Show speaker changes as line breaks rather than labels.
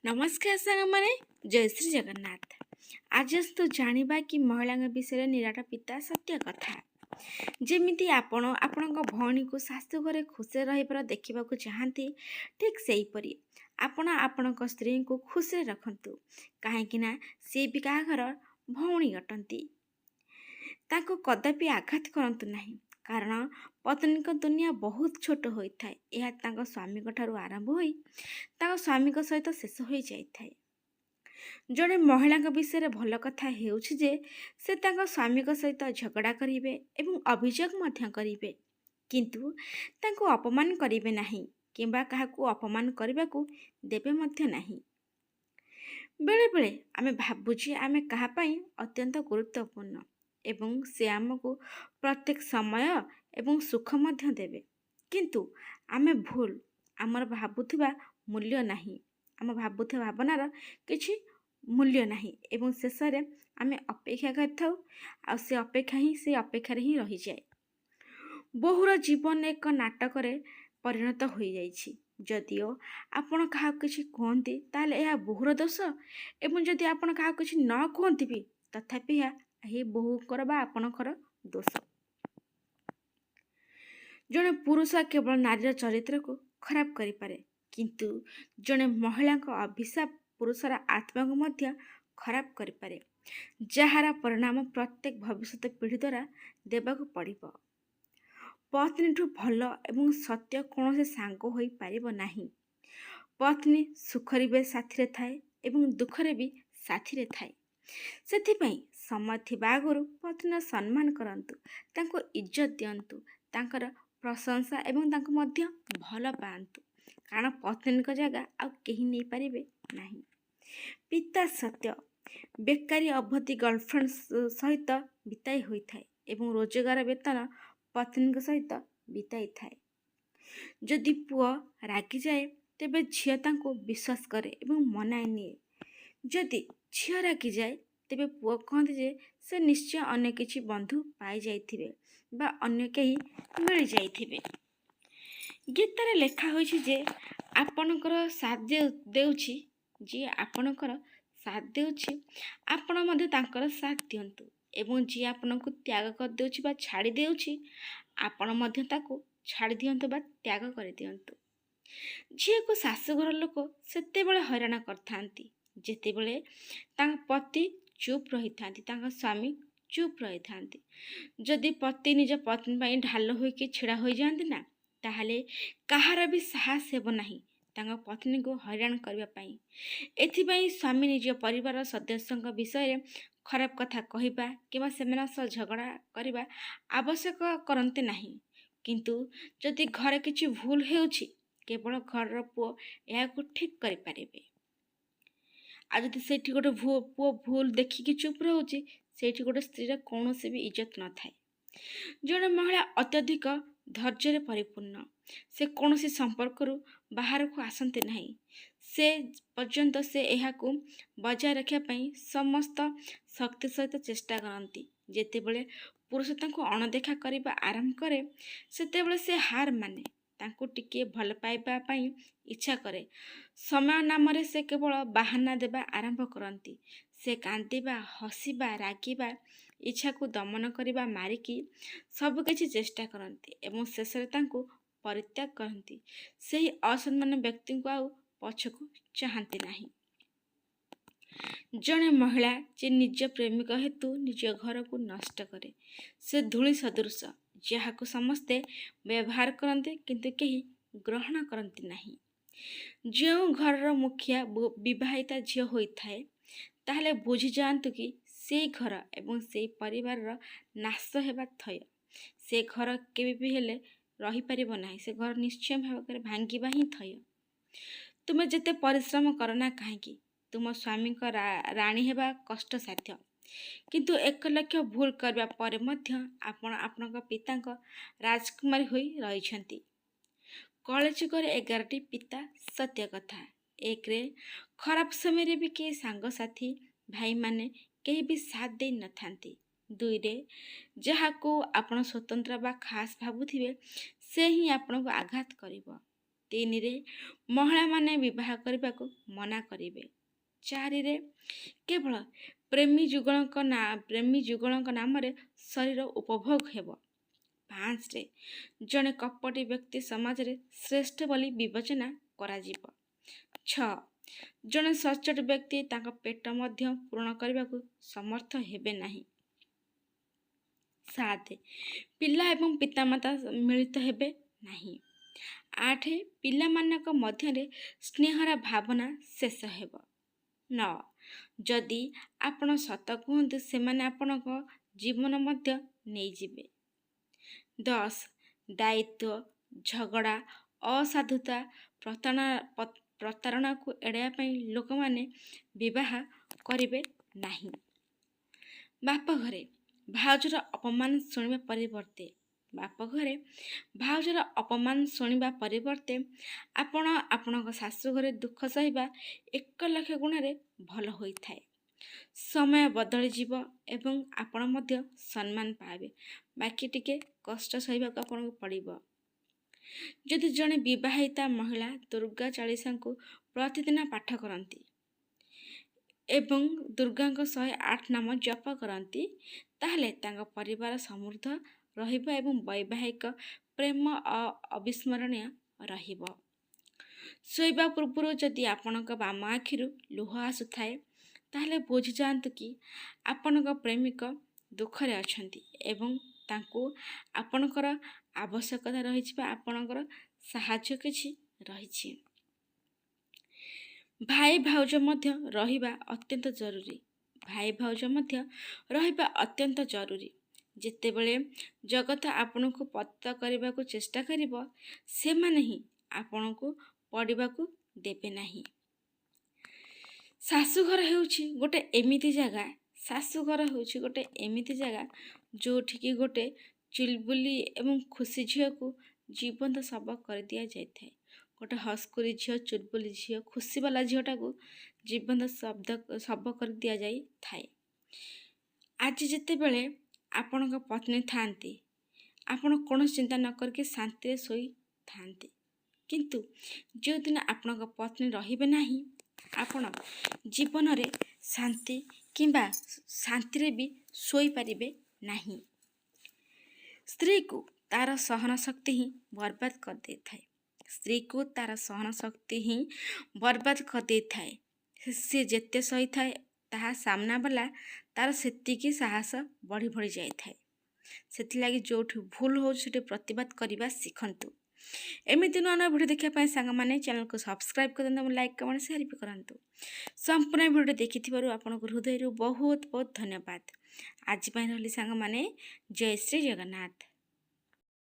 नमस्कार साଙ୍ଗमाने जय श्री जगन्नाथ। आज तो जानिबा कि महिला विषय निराट पिता सत्य कथा। जेमिति आपण आपणक भौणी को शाशु घरे खुशी रहिबार देखिबाकू चाहती, ठीक सेहीपरि आपण आपणक स्त्री को खुशी रखंतु, काहेकि ना सी भी घर भौणी अटंती। ताको कदापि आघात करंतु नहीं, कारण पत्नी को दुनिया बहुत छोट होता है। यह तांको स्वामी ठारू आरंभ होई तांको स्वामी सहित शेष हो जाए। जड़े महिला विषय भल कथा हेउछि जे से तांको स्वामी सहित झगड़ा करिवे एवं अभियोग मध्य करिवे, किंतु तांको अपमान करिवे नाही किंबा काहाकू अपमान करबाकू देबे मध्य नाही। बेले बेले आमे भाबुछि आमे काहा पई अत्यंत गुरुत्वपूर्ण एवं से आमको प्रत्येक समय एवं सुख मध्य देवे, किंतु आमे भूल आमर भाबुथिबा मूल्य नाही, आम भाबुथिबा भावनार किछि मूल्य नाही एवं शेष रे आमे अपेक्षा करथाउ आ से अपेक्षा ही से अपेक्षा ही रही जाए। बहुर जीवन एक नाटक रे परिणत हो जाइछि। जदिओ आपण कहा किछि कहंती ताले यह बहुर दोष एवं जदि आपण कहा किछि न कहंती भी तथापि हे बहुकर बा आपणकर दोष। जड़े पुरुष केवल नारीर चरित्र को खराब करिपारे, किंतु जड़े महिला अभिशाप पुरुषर आत्मा को मध्य खराब करिपारे, जहार परिणाम प्रत्येक भविष्य पीढ़ी द्वारा देबाकू पड़िबो। पत्नी ठू भल एवं सत्य कौन से सांग होई पारिबो नाही। पत्नी सुखरे भी साथी थाए एवं दुखरे भी साथी थाए। सेथिपई समय थिबा आगुरु पत्नीर सम्मान करंतु, तांको इज्जत दियंतु, तांकर प्रशंसा एवं तांको मध्य भल पांतु, कारण पत्नी को जगह आ केही नहीं पारिबे नाही। पिता सत्य बेकारी अवधि गर्लफ्रेंड सहित बिताई होई थाए एवं रोजगार वेतन पत्नी सहित बिताई थाए। जदि पुआ रागी जाए तेबे झिया तांको विश्वास करे एवं मनाई निए। जदि झिया रागी जाए तेबे पुआ कहते जे से निश्चय अन्य किछि बंधु पाई जाइथिबे बा अन्य केही मिल जाइथिबे। गीतारे लेखा होइछि जे आपणकर साथ देउछि, जी आपणकर साथ देउछि आपण मध्ये तांकर साथ दियंतु, एवं जी आपनको त्याग कर देउछि बा छाड़ी देउछि आपण मध्ये ताको छाड़ी दियंतु बा त्याग कर दियंतु। झिए को शाशुघर लोक सेते बेले हैरान करथांती जेतेबेले तांग पति चुप रही थांती, तांग स्वामी चुप रही थांती। जदि पति निज पत्नी पई ढाल होइके छिड़ा होई जांती ना, ताहाले कहार भी साहस हेबो नाही तांग पत्नी को हैरान करबा पई। एथिपई स्वामी निज परिवार सदस्यଙ୍କ विषय खराब कथा कहिबा किबा सेमना सह झगड़ा करिबा आवश्यक करन्ते नाही, किंतु जदि घरे किछि भूल हेउछि केवल घर पुओ याको ठीक करि पारिबे। आ जदि सेठी गोटे पुओ भूल देखिकी चुप रहुछि, सेठी गोटे स्त्रीर कौनसी भी इज्जत न थाए। जड़े महिला अत्यधिक धैर्य परिपूर्ण, से कौन सी संपर्क बाहर को आसते नहीं से पर्यंत से यहाकू बजाय रखापी समस्त शक्ति सहित चेष्टा करती। जेतेबेले पुरुष तांको अणदेखा करबा आरंभ करे सेतेबेले से हार माने, तांको टिके भल पाइबा पई इच्छा करे। समय नाम रे से केवल बाहाना देबा आरंभ करती। से कांदिबा हसिबा रागिबा इच्छा को दमन करबा मारिकी सबकिछि चेष्टा करती एवं शेष तांको परित्याग करती। सही असम्मान व्यक्ति को आउ पछकू चाहती नहीं। जड़े महिला जे निज प्रेमिक हेतु निज घर को नष्ट करे, से धूली सदृश जहाको समस्ते व्यवहार करते किंतु केही ग्रहण करती नहीं। जो घर मुखिया विवाहिता झील होइथाए ताहले बुझी जातु कि से घर एवं से परिवार नाश हेबा थय। से घर केबे भी हेले रही परिबो नाही, से घर निश्चय भाव भांगिबा ही थय। तुमे जेते परिश्रम करना काहेकि तुम स्वामी को राणी हेबा कष्ट साध्य, किंतु 1 लक्ष भूल करबा परे मध्य आपण आपनक पितांक राजकुमारी होई रहिछंती। कलेजुगर 11टी पिता सत्य कथा। 1 रे खराब समय रे भी के सांग साथी भाई माने कहीं भी साथ दे न थांती। 2 रे जहाको आपण स्वतंत्र बा खास भाबुथिबे से ही आपण को आघात करिवो। 3ରେ ମହିଳାମାନେ ବିବାହ କରିବାକୁ ମନା କରିବେ। 4ରେ କେବଳ ପ୍ରେମୀ ଯୁଗଳଙ୍କ ନାମରେ ଶରୀର ଉପଭୋଗ ହେବ। 5ରେ ଜଣେ କପଟି ବ୍ୟକ୍ତି ସମାଜରେ ଶ୍ରେଷ୍ଠ ବୋଲି ବିବେଚନା କରାଯିବ। 6 ଜଣେ ସଚ୍ଚୋଟ ବ୍ୟକ୍ତି ତାଙ୍କ ପେଟ ମଧ୍ୟ ପୂରଣ କରିବାକୁ ସମର୍ଥ ହେବେ ନାହିଁ। 7 ପିଲା ଏବଂ ପିତାମାତା ମିଳିତ ହେବେ ନାହିଁ। 8 ପିଲାମାନଙ୍କ ମଧ୍ୟରେ ସ୍ନେହର ଭାବନା ଶେଷ ହେବ। 9 ଯଦି ଆପଣ ସତ କୁହନ୍ତି ସେମାନେ ଆପଣଙ୍କ ଜୀବନ ମଧ୍ୟ ନେଇଯିବେ। 10 ଦାୟିତ୍ୱ, ଝଗଡ଼ା, ଅସାଧୁତା, ପ୍ରତାରଣାକୁ ଏଡ଼ାଇବା ପାଇଁ ଲୋକମାନେ ବିବାହ କରିବେ ନାହିଁ। ବାପଘରେ ଭାଉଜର ଅପମାନ ଶୁଣିବା ପରିବର୍ତ୍ତେ ଆପଣ ଆପଣଙ୍କ ଶାଶୁଘରେ ଦୁଃଖ ସହିବା 1,00,000 ଗୁଣରେ ଭଲ ହୋଇଥାଏ। ସମୟ ବଦଳିଯିବ ଏବଂ ଆପଣ ମଧ୍ୟ ସମ୍ମାନ ପାଇବେ, ବାକି ଟିକେ କଷ୍ଟ ସହିବାକୁ ଆପଣଙ୍କୁ ପଡ଼ିବ। ଯଦି ଜଣେ ବିବାହିତା ମହିଳା ଦୁର୍ଗା ଚାଳିଶାଙ୍କୁ ପ୍ରତିଦିନ ପାଠ କରନ୍ତି ଏବଂ ଦୁର୍ଗାଙ୍କ 108 ନାମ ଜପ କରନ୍ତି, ତାହେଲେ ତାଙ୍କ ପରିବାର ସମୃଦ୍ଧ ରହିବ ଏବଂ ବୈବାହିକ ପ୍ରେମ ଅବିସ୍ମରଣୀୟ ରହିବ। ଶୋଇବା ପୂର୍ବରୁ ଯଦି ଆପଣଙ୍କ ବାମ ଆଖିରୁ ଲୁହ ଆସୁଥାଏ, ତାହେଲେ ବୁଝିଯାଆନ୍ତୁ କି ଆପଣଙ୍କ ପ୍ରେମିକ ଦୁଃଖରେ ଅଛନ୍ତି ଏବଂ ତାଙ୍କୁ ଆପଣଙ୍କର ଆବଶ୍ୟକତା ରହିଛି ବା ଆପଣଙ୍କର ସାହାଯ୍ୟ କିଛି ରହିଛି। ଭାଇ ଭାଉଜ ମଧ୍ୟ ରହିବା ଅତ୍ୟନ୍ତ ଜରୁରୀ। ଯେତେବେଳେ ଜଗତ ଆପଣଙ୍କୁ ପତିତ କରିବାକୁ ଚେଷ୍ଟା କରିବ, ସେମାନେ ହିଁ ଆପଣଙ୍କୁ ପଡ଼ିବାକୁ ଦେବେ ନାହିଁ। ଶାଶୁଘର ହେଉଛି ଗୋଟେ ଏମିତି ଜାଗା ଯେଉଁଠିକି ଗୋଟେ ଚୁଲବୁଲି ଏବଂ ଖୁସି ଝିଅକୁ ଜୀବନ୍ତ ଶବ କରିଦିଆଯାଇଥାଏ। ଗୋଟେ ହସ୍କୁରି ଝିଅ, ଚୁଲବୁଲି ଝିଅ, ଖୁସିବାଲା ଝିଅଟାକୁ ଜୀବନ୍ତ ଶବ କରି ଦିଆଯାଇଥାଏ। ଆଜି ଯେତେବେଳେ ଆପଣଙ୍କ ପତ୍ନୀ ଥାଆନ୍ତି, ଆପଣ କୌଣସି ଚିନ୍ତା ନ କରିକି ଶାନ୍ତିରେ ଶୋଇଥାନ୍ତି। କିନ୍ତୁ ଯେଉଁଦିନ ଆପଣଙ୍କ ପତ୍ନୀ ରହିବେ ନାହିଁ, ଆପଣ ଜୀବନରେ ଶାନ୍ତିରେ ବି ଶୋଇପାରିବେ ନାହିଁ। ସ୍ତ୍ରୀକୁ ତାର ସହନ ଶକ୍ତି ହିଁ ବର୍ବାଦ କରିଦେଇଥାଏ। ସେ ଯେତେ ସହିଥାଏ, ତାହା ସାମ୍ନାବାଲା ତାର ସେତିକି ସାହସ ବଢ଼ି ଯାଇଥାଏ। ସେଥିଲାଗି ଯେଉଁଠି ଭୁଲ ହେଉଛି ସେଠି ପ୍ରତିବାଦ କରିବା ଶିଖନ୍ତୁ। ଏମିତି ନୂଆ ନୂଆ ଭିଡ଼ିଓ ଦେଖିବା ପାଇଁ ସାଙ୍ଗମାନେ ଚ୍ୟାନେଲକୁ ସବସ୍କ୍ରାଇବ୍ କରନ୍ତୁ ଏବଂ ଲାଇକ୍, କମେଣ୍ଟ, ସେୟାର ବି କରନ୍ତୁ। ସମ୍ପୂର୍ଣ୍ଣ ଭିଡ଼ିଓ ଦେଖିଥିବାରୁ ଆପଣଙ୍କୁ ହୃଦୟରୁ ବହୁତ ବହୁତ ଧନ୍ୟବାଦ। ଆଜି ପାଇଁ ରହିଲି ସାଙ୍ଗମାନେ, ଜୟ ଶ୍ରୀ ଜଗନ୍ନାଥ।